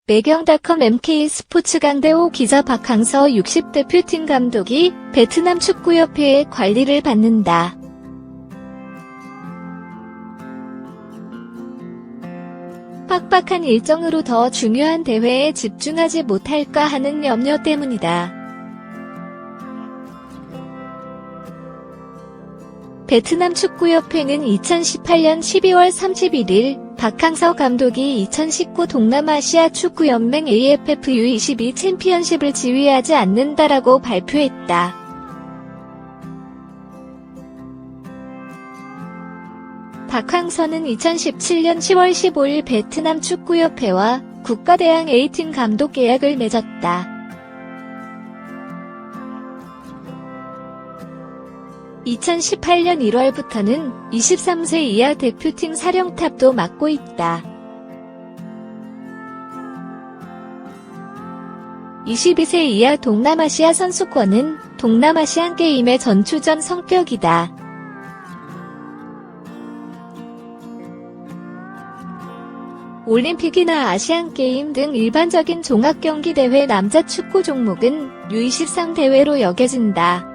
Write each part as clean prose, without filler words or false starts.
매경닷컴 MK스포츠 강대호 기자 박항서 60대표팀 감독이 베트남 축구협회의 관리를 받는다. 빡빡한 일정으로 더 중요한 대회에 집중하지 못할까 하는 염려 때문이다. 베트남 축구협회는 2018년 12월 31일 박항서 감독이 2019 동남아시아 축구연맹 AFF U22 챔피언십을 지휘하지 않는다라고 발표했다. 박항서는 2017년 10월 15일 베트남 축구협회와 국가대항 A팀 감독 계약을 맺었다. 2018년 1월부터는 23세 이하 대표팀 사령탑도 맡고 있다. 22세 이하 동남아시아 선수권은 동남아시안 게임의 전추전 성격이다. 올림픽이나 아시안게임 등 일반적인 종합경기 대회 남자 축구 종목은 U23 대회로 여겨진다.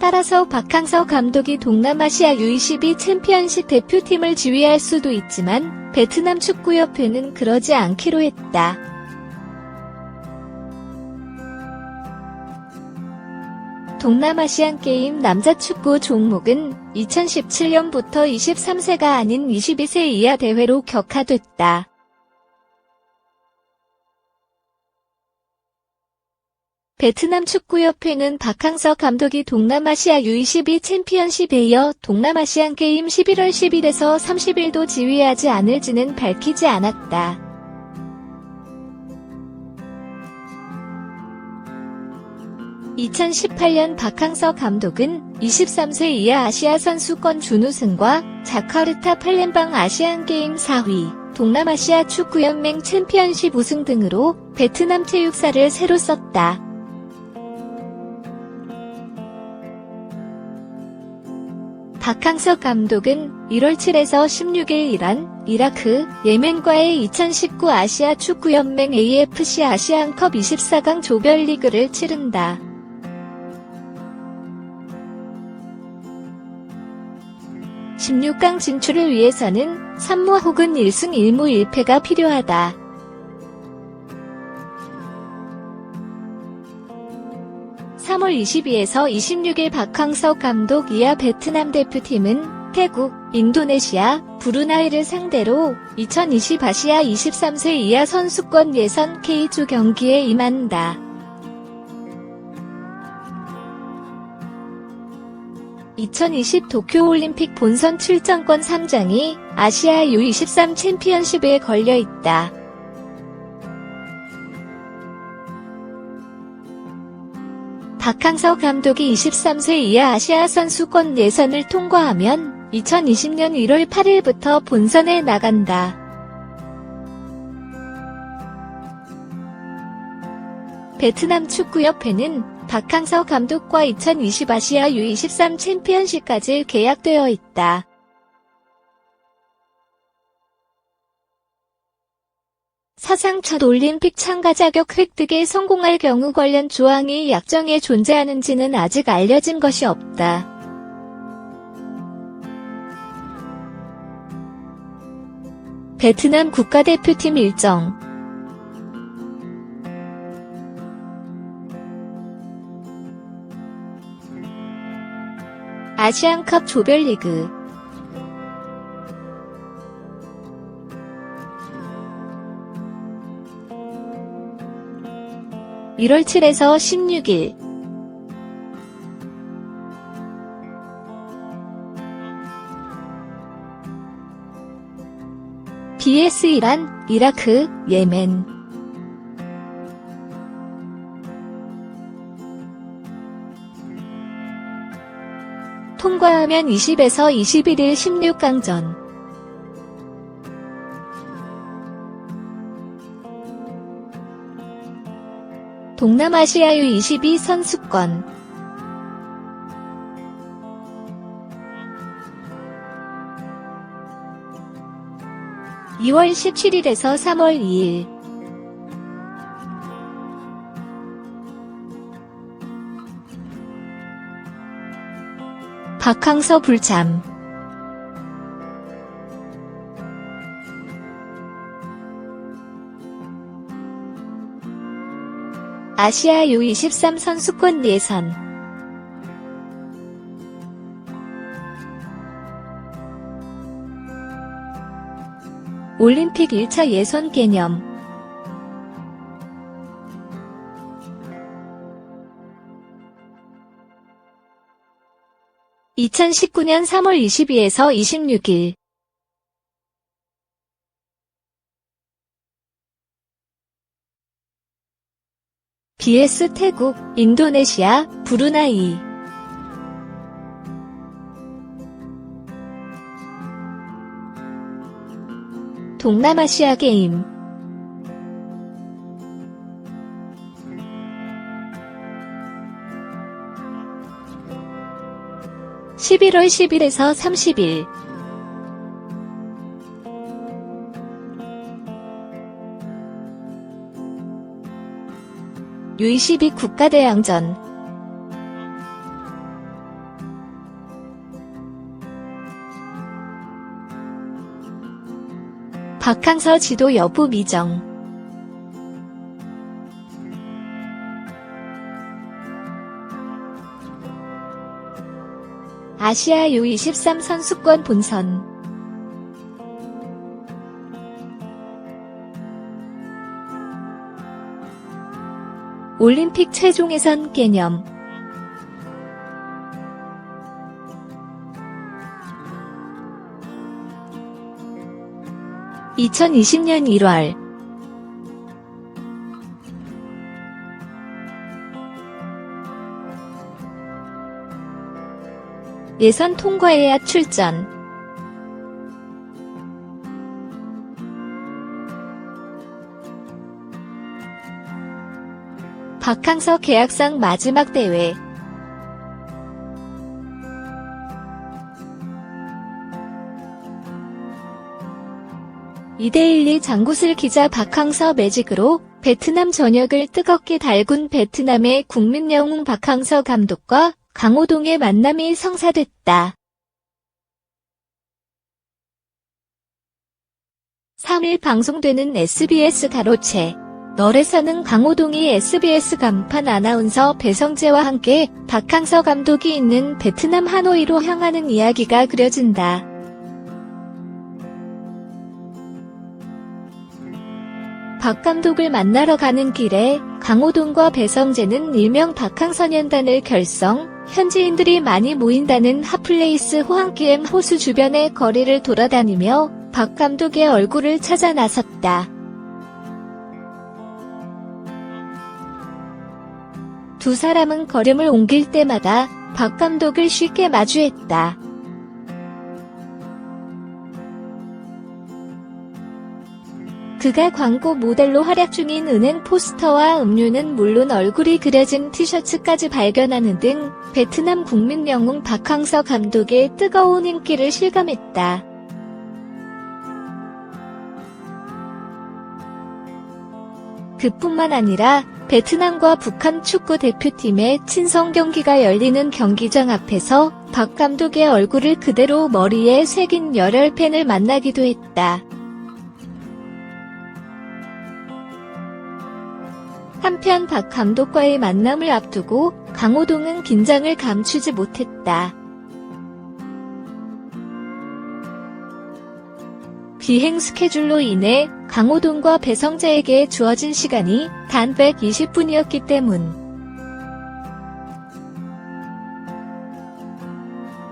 따라서 박항서 감독이 동남아시아 U22 챔피언십 대표팀을 지휘할 수도 있지만 베트남 축구협회는 그러지 않기로 했다. 동남아시안게임 남자 축구 종목은 2017년부터 23세가 아닌 22세 이하 대회로 격화됐다. 베트남 축구협회는 박항서 감독이 동남아시아 U22 챔피언십에 이어 동남아시안게임 11월 10일에서 30일도 지휘하지 않을지는 밝히지 않았다. (2018년) 박항서 감독은 23세 이하 아시아 선수권 준우승과 자카르타 팔렘방 아시안게임 4위, 동남아시아 축구연맹 챔피언십 우승 등으로 베트남 체육사를 새로 썼다. 박항서 감독은 1월 7에서 16일 이란, 이라크, 예멘과의 2019 아시아 축구연맹 AFC 아시안컵 24강 조별리그를 치른다. (16강) 진출을 위해서는 3무 혹은 1승 1무 1패가 필요하다. (3월 22에서 26일) 박항서 감독 이하 베트남 대표팀은 태국, 인도네시아, 브루나이를 상대로 2020 아시아 23세 이하 선수권 예선 K조 경기에 임한다. 2020 도쿄올림픽 본선 출전권 3장이 아시아 U23 챔피언십에 걸려있다. 박항서 감독이 23세 이하 아시아 선수권 예선을 통과하면 2020년 1월 8일부터 본선에 나간다. 베트남 축구협회는 박항서 감독과 2020 아시아 U23 챔피언십까지 계약되어 있다. 사상 첫 올림픽 참가 자격 획득에 성공할 경우 관련 조항이 약정에 존재하는지는 아직 알려진 것이 없다. 베트남 국가대표팀 일정. 아시안컵 조별리그 1월 7에서 16일 BS 이란, 이라크, 예멘 통과하면 20에서 21일 16강전 동남아시아 U22 선수권 2월 17일에서 3월 2일. 박항서 불참. 아시아 U23 선수권 예선. 올림픽 1차 예선 개념. (2019년 3월 22에서 26일) BS 태국, 인도네시아, 브루나이. 동남아시아 게임. (11월 10일에서 30일) U22 국가대항전. 박항서 지도 여부 미정. 아시아 U23 선수권 본선. 올림픽 최종 예선 개념. (2020년 1월) 예선 통과해야 출전. 박항서 계약상 마지막 대회. 이데일리 장구슬 기자. 박항서 매직으로 베트남 전역을 뜨겁게 달군 베트남의 국민 영웅 박항서 감독과 강호동의 만남이 성사됐다. 3일 방송되는 SBS 가로채. 널에서는 강호동이 SBS 간판 아나운서 배성재와 함께 박항서 감독이 있는 베트남 하노이로 향하는 이야기가 그려진다. 박 감독을 만나러 가는 길에 강호동과 배성재는 일명 박항서년단을 결성, 현지인들이 많이 모인다는 핫플레이스 호항기엠 호수 주변의 거리를 돌아다니며 박 감독의 얼굴을 찾아 나섰다. 두 사람은 걸음을 옮길 때마다 박 감독을 쉽게 마주했다. 그가 광고 모델로 활약 중인 은행 포스터와 음료는 물론 얼굴이 그려진 티셔츠까지 발견하는 등 베트남 국민 영웅 박항서 감독의 뜨거운 인기를 실감했다. 그뿐만 아니라 베트남과 북한 축구 대표팀의 친선 경기가 열리는 경기장 앞에서 박 감독의 얼굴을 그대로 머리에 새긴 열혈 팬을 만나기도 했다. 한편 박 감독과의 만남을 앞두고 강호동은 긴장을 감추지 못했다. 비행 스케줄로 인해 강호동과 배성재에게 주어진 시간이 단 120분이었기 때문.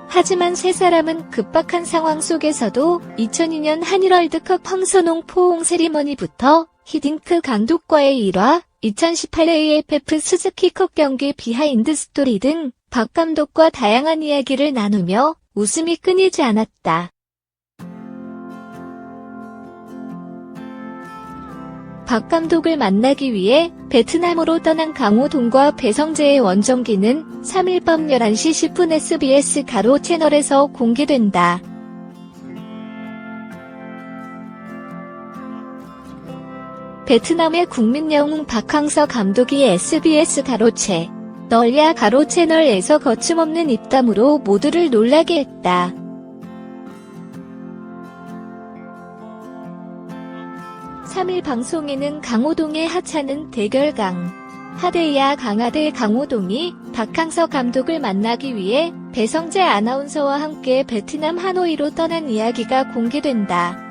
하지만 세 사람은 급박한 상황 속에서도 2002년 한일 월드컵 황선홍 포옹 세리머니부터 히딩크 감독과의 일화, 2018 AFF 스즈키컵 경기 비하인드 스토리 등 박 감독과 다양한 이야기를 나누며 웃음이 끊이지 않았다. 박 감독을 만나기 위해 베트남으로 떠난 강호동과 배성재의 원정기는 3일 밤 11시 10분 SBS 가로 채널에서 공개된다. 베트남의 국민 영웅 박항서 감독이 SBS 가로채 널야 가로 채널에서 거침없는 입담으로 모두를 놀라게 했다. (3일) 방송에는 강호동의 하찮은 대결강 하대야 강하대 강호동이 박항서 감독을 만나기 위해 배성재 아나운서와 함께 베트남 하노이로 떠난 이야기가 공개된다.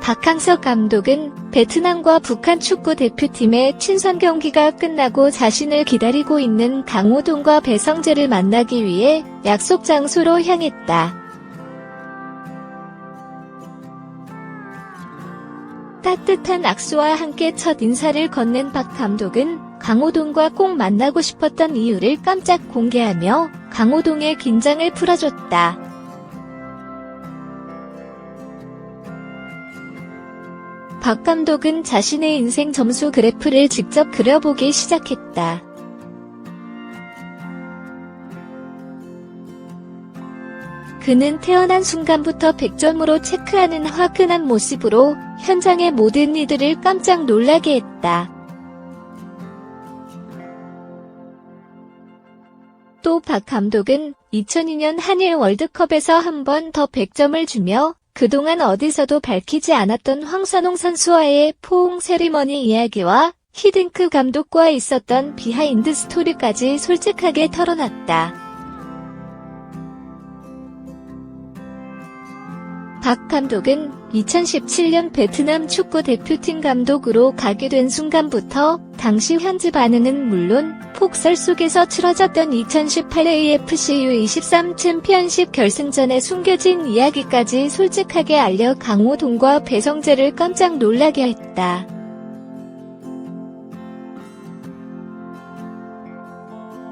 박항서 감독은 베트남과 북한 축구 대표팀의 친선 경기가 끝나고 자신을 기다리고 있는 강호동과 배성재를 만나기 위해 약속 장소로 향했다. 따뜻한 악수와 함께 첫 인사를 건넨 박 감독은 강호동과 꼭 만나고 싶었던 이유를 깜짝 공개하며 강호동의 긴장을 풀어줬다. 박 감독은 자신의 인생 점수 그래프를 직접 그려보기 시작했다. 그는 태어난 순간부터 100점으로 체크하는 화끈한 모습으로 현장의 모든 이들을 깜짝 놀라게 했다. 또 박 감독은 2002년 한일 월드컵에서 한 번 더 100점을 주며 그동안 어디서도 밝히지 않았던 황선홍 선수와의 포옹 세리머니 이야기와 히딩크 감독과 있었던 비하인드 스토리까지 솔직하게 털어놨다. 박 감독은 2017년 베트남 축구 대표팀 감독으로 가게 된 순간부터 당시 현지 반응은 물론 폭설 속에서 치러졌던 2018 AFC U23 챔피언십 결승전의 숨겨진 이야기까지 솔직하게 알려 강호동과 배성재를 깜짝 놀라게 했다.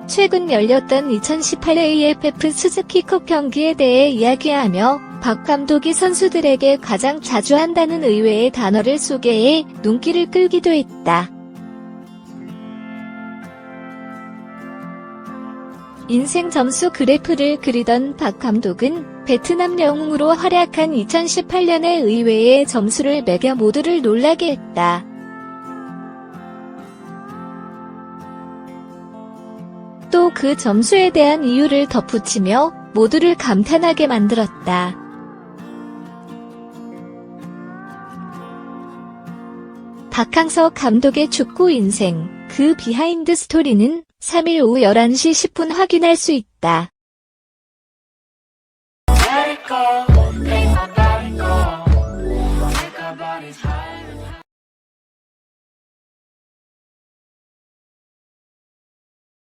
최근 열렸던 2018 AFF 스즈키컵 경기에 대해 이야기하며 박 감독이 선수들에게 가장 자주 한다는 의외의 단어를 소개해 눈길을 끌기도 했다. 인생 점수 그래프를 그리던 박 감독은 베트남 영웅으로 활약한 2018년의 의외의 점수를 매겨 모두를 놀라게 했다. 또 그 점수에 대한 이유를 덧붙이며 모두를 감탄하게 만들었다. 박항서 감독의 축구 인생, 그 비하인드 스토리는 3일 오후 11시 10분 확인할 수 있다. Let it go, make my body go. Make our bodies high.